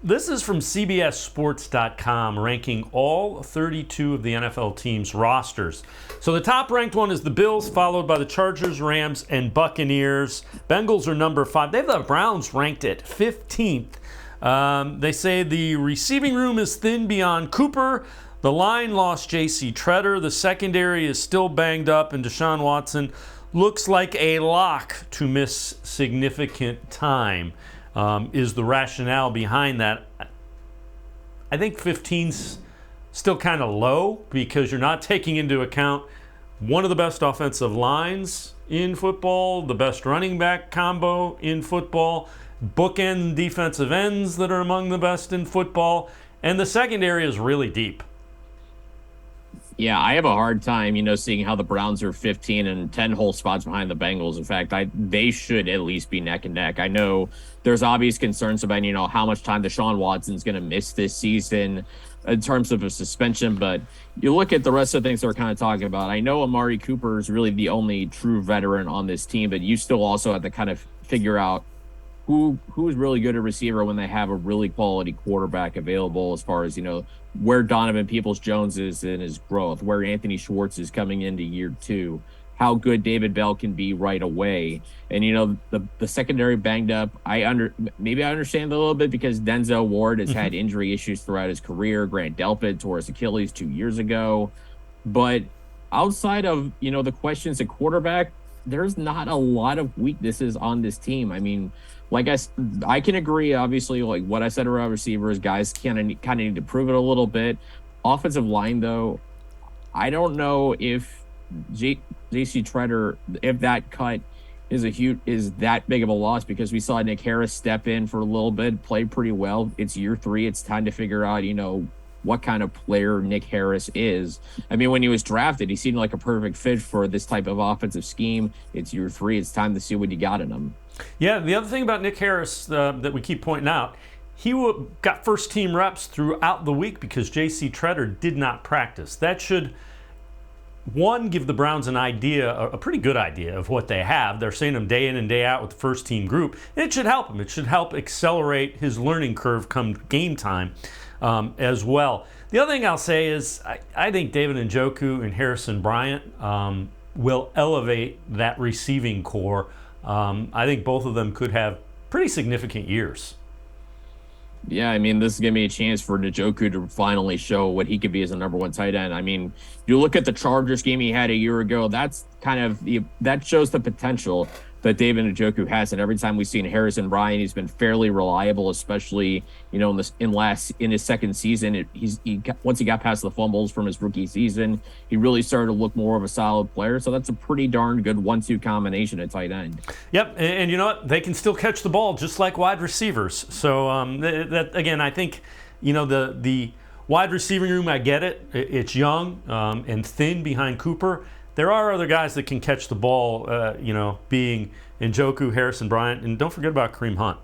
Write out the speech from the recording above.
This is from CBSSports.com, ranking all 32 of the NFL teams' rosters. So the top-ranked one is the Bills, followed by the Chargers, Rams, and Buccaneers. Bengals are number 5. They have the Browns ranked at 15th. They say the receiving room is thin beyond Cooper. The line lost J.C. Tretter. The secondary is still banged up, and Deshaun Watson looks like a lock to miss significant time. Is the rationale behind that. I think 15's still kind of low because you're not taking into account one of the best offensive lines in football, the best running back combo in football, bookend defensive ends that are among the best in football, and the secondary is really deep. Yeah, I have a hard time, seeing how the Browns are 15 and 10 whole spots behind the Bengals. In fact, they should at least be neck and neck. I know there's obvious concerns about, how much time Deshaun Watson's going to miss this season in terms of a suspension, but you look at the rest of the things that we're kind of talking about. I know Amari Cooper is really the only true veteran on this team, but you still also have to kind of figure out who's really good at receiver when they have a really quality quarterback available, as far as, where Donovan Peoples-Jones is in his growth, where Anthony Schwartz is coming into year 2, how good David Bell can be right away. And, the secondary banged up. Maybe I understand a little bit because Denzel Ward has had injury issues throughout his career. Grant Delpit tore his Achilles 2 years ago. But outside of, the questions at quarterback, there's not a lot of weaknesses on this team. I mean, like I can agree, obviously, like what I said around receivers, guys kind of need to prove it a little bit. Offensive line, though, I don't know if J.C. Tretter, if that cut is that big of a loss, because we saw Nick Harris step in for a little bit, play pretty well. It's year 3. It's time to figure out, what kind of player Nick Harris is. I mean, when he was drafted, he seemed like a perfect fit for this type of offensive scheme. It's year 3. It's time to see what you got in him. Yeah, the other thing about Nick Harris that we keep pointing out, he got first-team reps throughout the week because J.C. Tretter did not practice. That should, one, give the Browns an idea, a pretty good idea of what they have. They're seeing him day in and day out with the first-team group. And it should help him. It should help accelerate his learning curve come game time as well. The other thing I'll say is I think David Njoku and Harrison Bryant will elevate that receiving core. I think both of them could have pretty significant years. Yeah, I mean, this is going to be a chance for Njoku to finally show what he could be as a number 1 tight end. I mean, you look at the Chargers game he had a year ago, that shows the potential that David Njoku has. And every time we've seen Harrison Bryant, he's been fairly reliable, especially, in his second season. Once he got past the fumbles from his rookie season, he really started to look more of a solid player. So that's a pretty darn good 1-2 combination at tight end. Yep, and you know what? They can still catch the ball just like wide receivers. So that again, I think, the wide receiving room, I get it. It's young and thin behind Cooper. There are other guys that can catch the ball, being Njoku, Harrison Bryant, and don't forget about Kareem Hunt.